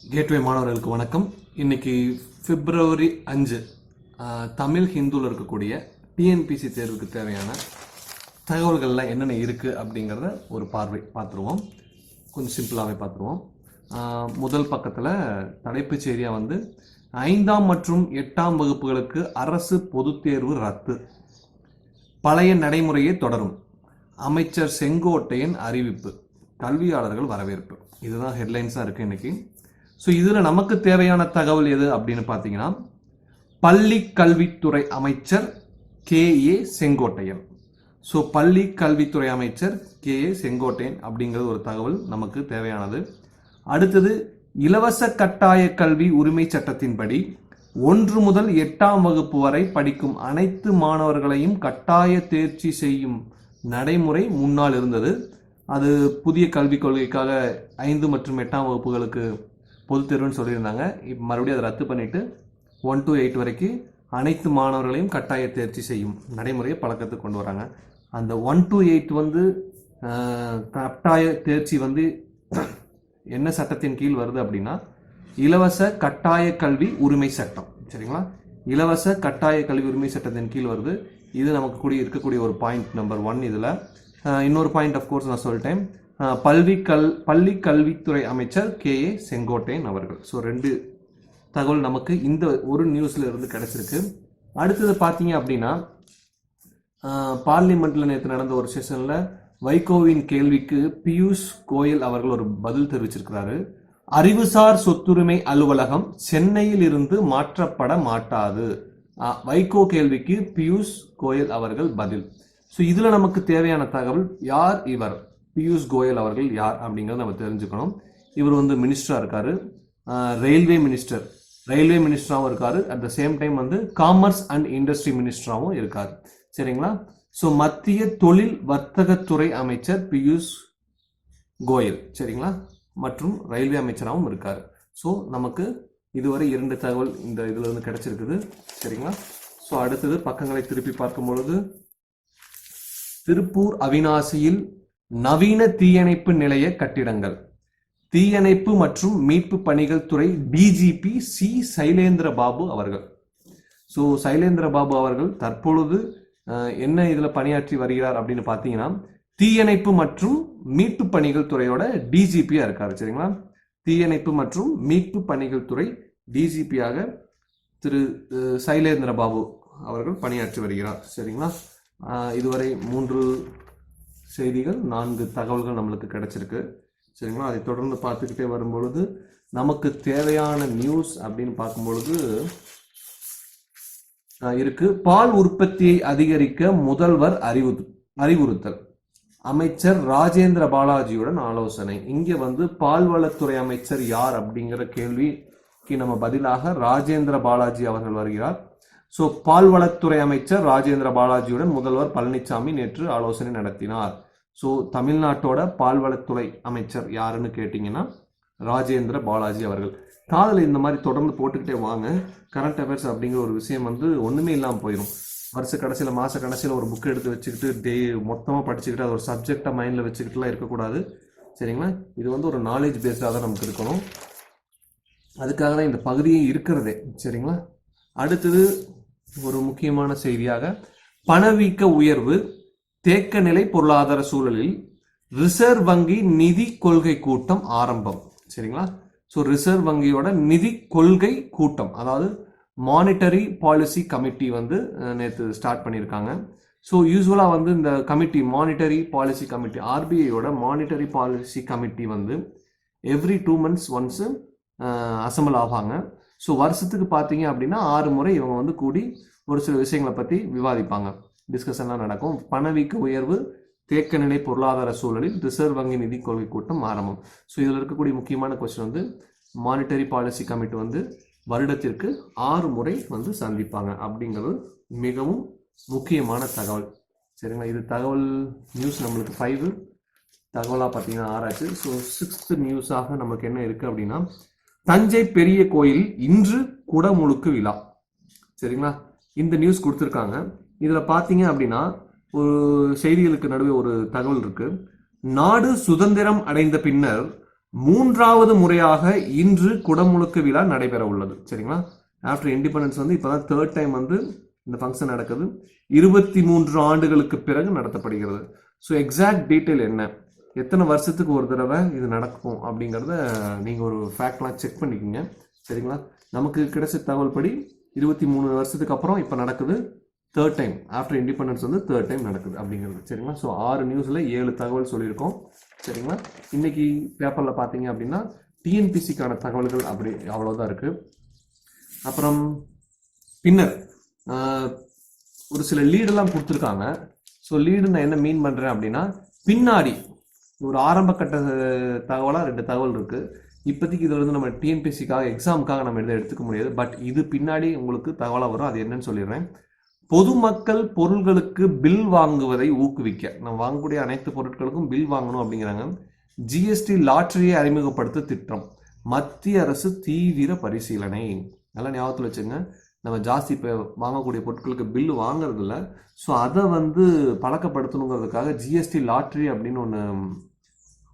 Gateway மாணவர்களுக்கு வணக்கம். இன்னைக்கு பிப்ரவரி 5 தமிழ் ஹிந்துவில் இருக்கக்கூடிய டிஎன்பிசி தேர்வுக்கு தேவையான தகவல்கள்லாம் என்னென்ன இருக்குது அப்படிங்கிறத ஒரு பார்வை பார்த்துருவோம். கொஞ்சம் சிம்பிளாகவே பார்த்துருவோம். முதல் பக்கத்தில் தலைப்புச் செய்தியாக 5ஆம் மற்றும் 8ஆம் வகுப்புகளுக்கு அரசு பொதுத் தேர்வு ரத்து, பழைய நடைமுறையே தொடரும், அமைச்சர் செங்கோட்டையன் அறிவிப்பு, கல்வியாளர்கள் வரவேற்பு. இதுதான் ஹெட்லைன்ஸாக இருக்குது இன்னைக்கு. ஸோ இதில் நமக்கு தேவையான தகவல் எது அப்படின்னு பார்த்தீங்கன்னா, பள்ளி கல்வித்துறை அமைச்சர் கே.ஏ. செங்கோட்டையன். ஸோ பள்ளி கல்வித்துறை அமைச்சர் கே.ஏ. செங்கோட்டையன் அப்படிங்கிறது ஒரு தகவல் நமக்கு தேவையானது. அடுத்தது, இலவச கட்டாய கல்வி உரிமை சட்டத்தின்படி 1 முதல் 8ஆம் வகுப்பு வரை படிக்கும் அனைத்து மாணவர்களையும் கட்டாய தேர்ச்சி செய்யும் நடைமுறை முன்னால் இருந்தது. அது புதிய கல்விக் கொள்கைக்காக 5 மற்றும் 8ஆம் வகுப்புகளுக்கு பொது தேர்வுன்னு சொல்லியிருந்தாங்க. இப்போ மறுபடியும் அதை ரத்து பண்ணிட்டு 1 to 8 வரைக்கும் அனைத்து மாணவர்களையும் கட்டாய தேர்ச்சி செய்யும் நடைமுறையை பழக்கத்துக்கு கொண்டு வராங்க. அந்த 1 to 8 கட்டாய தேர்ச்சி என்ன சட்டத்தின் கீழ் வருது அப்படின்னா, இலவச கட்டாய கல்வி உரிமை சட்டம். சரிங்களா? இலவச கட்டாய கல்வி உரிமை சட்டத்தின் கீழ் வருது. இது நமக்கு இருக்கக்கூடிய ஒரு பாயிண்ட் நம்பர் 1. இதில் இன்னொரு பாயிண்ட் ஆஃப்கோர்ஸ் நான் சொல்லிட்டேன், பள்ளி கல்வித்துறை அமைச்சர் கே.ஏ. செங்கோட்டையன் அவர்கள். ஸோ 2 தகவல் நமக்கு இந்த ஒரு நியூஸ்ல இருந்து கிடைச்சிருக்கு. அடுத்தது பார்த்தீங்க அப்படின்னா, பார்லிமெண்ட்ல நேற்று நடந்த ஒரு செஷன்ல வைகோவின் கேள்விக்கு பியூஷ் கோயல் அவர்கள் ஒரு பதில் தெரிவிச்சிருக்கிறாரு. அறிவுசார் சொத்துரிமை அலுவலகம் சென்னையில் இருந்து மாற்றப்பட மாட்டாது. வைகோ கேள்விக்கு பியூஷ் கோயல் அவர்கள் பதில். ஸோ இதுல நமக்கு தேவையான தகவல், யார் இவர் பியூஷ் கோயல் அவர்கள் யார் அப்படிங்கிறத நம்ம தெரிஞ்சுக்கணும். இவர் மினிஸ்டரா இருக்காரு, ரயில்வே மினிஸ்டராகவும் இருக்காரு. At the same time commerce and industry மினிஸ்டராகவும் இருக்காரு. சரிங்களா? ஸோ மத்திய தொழில் வர்த்தகத்துறை அமைச்சர் பியூஷ் கோயல், சரிங்களா, மற்றும் ரயில்வே அமைச்சராகவும் இருக்காரு. ஸோ நமக்கு இதுவரை 2 தகவல் இந்த இதுல இருந்து கிடைச்சிருக்குது. சரிங்களா? ஸோ அடுத்தது பக்கங்களை திருப்பி பார்க்கும் பொழுது, திருப்பூர் அவிநாசியில் நவீன தீயணைப்பு நிலைய கட்டிடங்கள், தீயணைப்பு மற்றும் மீட்பு பணிகள் துறை டிஜிபி சி. சைலேந்திர பாபு அவர்கள். ஸோ சைலேந்திர பாபு அவர்கள் தற்பொழுது என்ன இதுல பணியாற்றி வருகிறார் அப்படின்னு பார்த்தீங்கன்னா, தீயணைப்பு மற்றும் மீட்பு பணிகள் துறையோட டிஜிபியா இருக்காரு. சரிங்களா? தீயணைப்பு மற்றும் மீட்பு பணிகள் துறை டிஜிபியாக திரு சைலேந்திர பாபு அவர்கள் பணியாற்றி வருகிறார். சரிங்களா? இதுவரை 3 செய்திகள், 4 தகவல்கள் நம்மளுக்கு கிடைச்சிருக்கு. சரிங்களா? அதை தொடர்ந்து பார்த்துக்கிட்டே வரும்பொழுது நமக்கு தேவையான நியூஸ் அப்படின்னு பார்க்கும்பொழுது இருக்கு. பால் உற்பத்தியை அதிகரிக்க முதல்வர் அறிவுறுத்தல், அமைச்சர் ராஜேந்திர பாலாஜியுடன் ஆலோசனை. இங்க பால்வளத்துறை அமைச்சர் யார் அப்படிங்கிற கேள்விக்கு நம்ம பதிலாக ராஜேந்திர பாலாஜி அவர்கள் வருகிறார். ஸோ பால்வளத்துறை அமைச்சர் ராஜேந்திர பாலாஜியுடன் முதல்வர் பழனிசாமி நேற்று ஆலோசனை நடத்தினார். ஸோ தமிழ்நாட்டோட பால்வளத்துறை அமைச்சர் யாருன்னு கேட்டீங்கன்னா ராஜேந்திர பாலாஜி அவர்கள். காதல் இந்த மாதிரி தொடர்ந்து போட்டுக்கிட்டே வாங்க. கரண்ட் அஃபேர்ஸ் அப்படிங்கிற ஒரு விஷயம் ஒண்ணுமே இல்லாமல் போயிடும். வருஷ கடைசியில் மாச கடைசியில் ஒரு புக் எடுத்து வச்சுக்கிட்டு மொத்தமாக படிச்சுக்கிட்டு அது ஒரு சப்ஜெக்டை மைண்டில் வச்சுக்கிட்டுலாம் இருக்கக்கூடாது. சரிங்களா? இது ஒரு நாலேஜ் பேஸ்டாக தான் நமக்கு இருக்கணும். அதுக்காக தான் இந்த பகுதியே இருக்கிறதே. சரிங்களா? அடுத்தது ஒரு முக்கியமான செய்தியாக, பணவீக்க உயர்வு, தேக்க நிலை பொருளாதார சூழலில் ரிசர்வ் வங்கி நிதி கொள்கை கூட்டம் ஆரம்பம். சரிங்களா? ஸோ ரிசர்வ் வங்கியோட நிதி கொள்கை கூட்டம், அதாவது மானிட்டரி பாலிசி கமிட்டி நேற்று ஸ்டார்ட் பண்ணியிருக்காங்க. ஸோ யூஸ்வலாக இந்த கமிட்டி, மானிட்டரி பாலிசி கமிட்டி, ஆர்பிஐயோட monetary policy committee every 2 months once assemble ஆவாங்க. ஸோ வருஷத்துக்கு பார்த்தீங்க அப்படின்னா 6 முறை இவங்க கூடி ஒரு சில விஷயங்களை பற்றி விவாதிப்பாங்க, டிஸ்கஷன்லாம் நடக்கும். பணவீக்க உயர்வு, தேக்க நிலை பொருளாதார சூழலில் ரிசர்வ் வங்கி நிதி கொள்கை கூட்டம் ஆரம்பம். ஸோ இதில் இருக்கக்கூடிய முக்கியமான கொஸ்டின் மானிட்டரி பாலிசி கமிட்டி வருடத்திற்கு 6 முறை சந்திப்பாங்க அப்படிங்கிறது மிகவும் முக்கியமான தகவல். சரிங்களா? இது தகவல் நியூஸ் நம்மளுக்கு 5 தகவலாக பார்த்தீங்கன்னா 6 ஆச்சு. ஸோ 6th நியூஸாக நமக்கு என்ன இருக்கு அப்படின்னா, தஞ்சை பெரிய கோயில் இன்று குடமுழுக்கு விழா. சரிங்களா? இந்த நியூஸ் கொடுத்துருக்காங்க. இதுல பாத்தீங்க அப்படின்னா ஒரு செய்திகளுக்கு நடுவே ஒரு தகவல் இருக்கு. நாடு சுதந்திரம் அடைந்த பின்னர் மூன்றாவது முறையாக இன்று குடமுழுக்கு விழா நடைபெற உள்ளது. சரிங்களா? ஆஃப்டர் இண்டிபெண்டன்ஸ் வந்து இப்பதான் தேர்ட் டைம் வந்து இந்த ஃபங்க்ஷன் நடக்குது. 23 ஆண்டுகளுக்கு பிறகு நடத்தப்படுகிறது. ஸோ எக்ஸாக்ட் டீட்டெயில் என்ன, எத்தனை வருஷத்துக்கு ஒரு தடவை இது நடக்கும் அப்படிங்கிறத நீங்கள் ஒரு ஃபேக்ட்லாம் செக் பண்ணிக்கோங்க. சரிங்களா? நமக்கு கிடைச்ச தகவல் படி 23 வருஷத்துக்கு அப்புறம் இப்போ நடக்குது. தேர்ட் டைம் ஆஃப்டர் இண்டிபெண்டன்ஸ் வந்து தேர்ட் டைம் நடக்குது அப்படிங்கிறது. சரிங்களா? ஸோ 6 நியூஸில் 7 தகவல் சொல்லியிருக்கோம். சரிங்களா? இன்னைக்கு பேப்பரில் பார்த்தீங்க அப்படின்னா டிஎன்பிசிக்கான தகவல்கள் அப்படி அவ்வளோதான் இருக்குது. அப்புறம் பின்னர் ஒரு சில லீடெல்லாம் கொடுத்துருக்காங்க. ஸோ லீடு நான் என்ன மீன் பண்ணுறேன் அப்படின்னா, பின்னாடி ஒரு ஆரம்ப கட்ட தகவலாக 2 தகவல் இருக்குது. இப்போதைக்கு இது வந்து நம்ம டிஎன்பிசிக்காக எக்ஸாமுக்காக நம்ம எடுத்துக்க முடியாது. பட் இது பின்னாடி உங்களுக்கு தகவலாக வரும். அது என்னன்னு சொல்லிடுறேன். பொதுமக்கள் பொருள்களுக்கு பில் வாங்குவதை ஊக்குவிக்க, நம்ம வாங்கக்கூடிய அனைத்து பொருட்களுக்கும் பில் வாங்கணும் அப்படிங்கிறாங்க. ஜிஎஸ்டி லாட்டரியை அறிமுகப்படுத்த திட்டம், மத்திய அரசு தீவிர பரிசீலனை. நல்லா ஞாபகத்தில் வச்சுங்க. நம்ம ஜாஸ்தி இப்போ வாங்கக்கூடிய பொருட்களுக்கு பில்லு வாங்குறது இல்லை. ஸோ அதை வந்து பழக்கப்படுத்தணுங்கிறதுக்காக ஜிஎஸ்டி லாட்ரி அப்படின்னு ஒன்று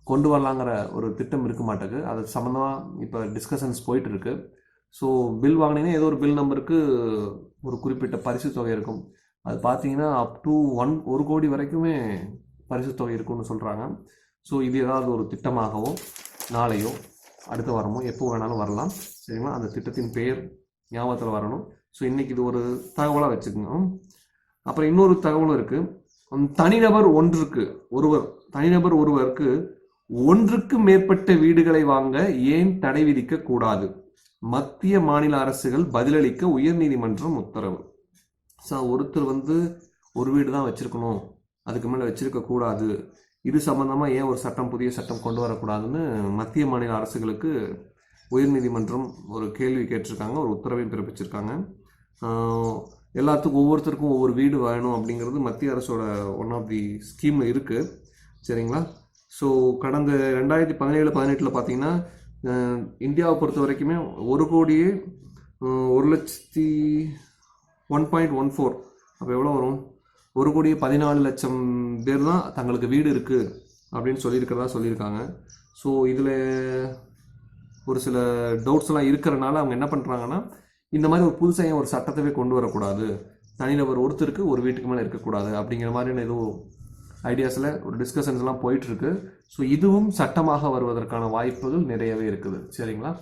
கொண்டு வரலாங்கிற ஒரு திட்டம் இருக்க மாட்டேங்குது. அது சம்மந்தமாக இப்போ டிஸ்கஷன்ஸ் போயிட்டு இருக்கு. ஸோ பில் வாங்கினீங்கன்னா ஏதோ ஒரு பில் நம்பருக்கு ஒரு குறிப்பிட்ட பரிசு தொகை இருக்கும். அது பார்த்தீங்கன்னா அப் டு 1 கோடி வரைக்குமே பரிசு தொகை இருக்கும்னு சொல்கிறாங்க. ஸோ இது ஏதாவது ஒரு திட்டமாகவோ நாளையோ அடுத்த வாரமோ எப்போ வேணாலும் வரலாம். சரிங்களா? அந்த திட்டத்தின் பெயர் ஞாபகத்தில் வரணும். ஸோ இன்னைக்கு இது ஒரு தகவலாக வச்சுக்கணும். அப்புறம் இன்னொரு தகவலும் இருக்குது. தனிநபர் ஒருவருக்கு ஒன்றுக்கு மேற்பட்ட வீடுகளை வாங்க ஏன் தடை விதிக்க கூடாது, மத்திய மாநில அரசுகள் பதிலளிக்க உயர்நீதிமன்றம் உத்தரவு. ஸோ ஒருத்தர் வந்து ஒரு வீடு தான் வச்சிருக்கணும், அதுக்கு மேலே வச்சிருக்க கூடாது, இது சம்பந்தமா ஏன் ஒரு புதிய சட்டம் கொண்டு வரக்கூடாதுன்னு மத்திய மாநில அரசுகளுக்கு உயர்நீதிமன்றம் ஒரு கேள்வி கேட்டிருக்காங்க, ஒரு உத்தரவை பிறப்பிச்சிருக்காங்க. எல்லாத்துக்கும் ஒவ்வொருத்தருக்கும் ஒவ்வொரு வீடு வேணும் அப்படிங்கிறது மத்திய அரசோட ஒன் ஆஃப் தி ஸ்கீமில் இருக்குது. சரிங்களா? ஸோ கடந்த 2017-18 பார்த்தீங்கன்னா இந்தியாவை பொறுத்த வரைக்குமே 1,01,14,000 அப்போ எவ்வளோ வரும், 1,14,00,000 பேர் தான் தங்களுக்கு வீடு இருக்குது அப்படின்னு சொல்லியிருக்காங்க. ஸோ இதில் ஒரு சில டவுட்ஸ்லாம் இருக்கிறனால அவங்க என்ன பண்ணுறாங்கன்னா, இந்த மாதிரி ஒரு புதுசாக ஒரு சட்டத்தவே கொண்டு வரக்கூடாது, தனிநபர் ஒருத்தருக்கு ஒரு வீட்டுக்கு மேலே இருக்கக்கூடாது அப்படிங்கிற மாதிரியான ஏதோ ஐடியாஸில் ஒரு டிஸ்கஷன்ஸ்லாம் போயிட்டுருக்கு. ஸோ இதுவும் சட்டமாக வருவதற்கான வாய்ப்புகள் நிறையவே இருக்குது. சரிங்களா?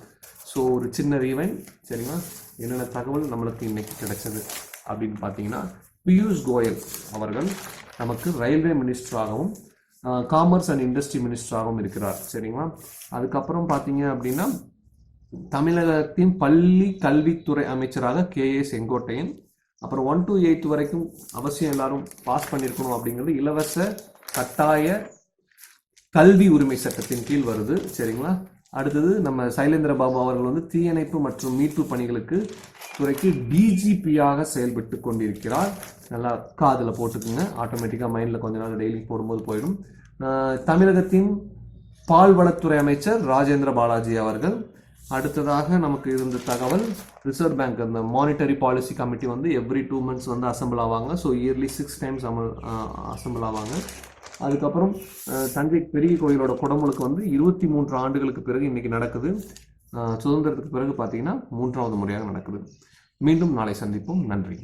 ஸோ ஒரு சின்ன ரீவைண்ட். சரிங்களா? என்னென்ன தகவல் நம்மளுக்கு இன்னைக்கு கிடைச்சது அப்படின்னு பார்த்தீங்கன்னா, பியூஷ் கோயல் அவர்கள் நமக்கு ரயில்வே மினிஸ்டராகவும் காமர்ஸ் அண்ட் இண்டஸ்ட்ரி மினிஸ்டராகவும் இருக்கிறார். சரிங்களா? அதுக்கப்புறம் பார்த்தீங்க அப்படின்னா தமிழகத்தின் பள்ளி கல்வித்துறை அமைச்சராக KA செங்கோட்டையன். அப்புறம் 1 to 8 வரைக்கும் அவசியம் எல்லாரும் பாஸ் பண்ணியிருக்கணும் அப்படிங்கிறது இலவச கட்டாய கல்வி உரிமை சட்டத்தின் கீழ் வருது. சரிங்களா? அடுத்தது நம்ம சைலேந்திர பாபு அவர்கள் வந்து தீயணைப்பு மற்றும் மீட்பு பணிகளுக்கு துறைக்கு DGPயாக செயல்பட்டு கொண்டிருக்கிறார். நல்லா காதில் போட்டுக்குங்க, ஆட்டோமேட்டிக்காக மைண்டில் கொஞ்ச நாள் டெய்லி போடும்போது போயிடும். தமிழகத்தின் பால்வளத்துறை அமைச்சர் ராஜேந்திர பாலாஜி அவர்கள். அடுத்ததாக நமக்கு இருந்த தகவல், ரிசர்வ் பேங்க் அந்த மானிட்டரி பாலிசி கமிட்டி வந்து எவ்ரி 2 months வந்து அசம்பிள் ஆவாங்க. ஸோ இயர்லி 6 times அசம்பிள் ஆவாங்க. அதுக்கப்புறம் தஞ்சை பெரிய கோயிலோட குடமுழுக்கு வந்து 23 ஆண்டுகளுக்கு பிறகு இன்னைக்கு நடக்குது. சுதந்திரத்துக்கு பிறகு பார்த்தீங்கன்னா 3வது முறையாக நடக்குது. மீண்டும் நாளை சந்திப்போம். நன்றி.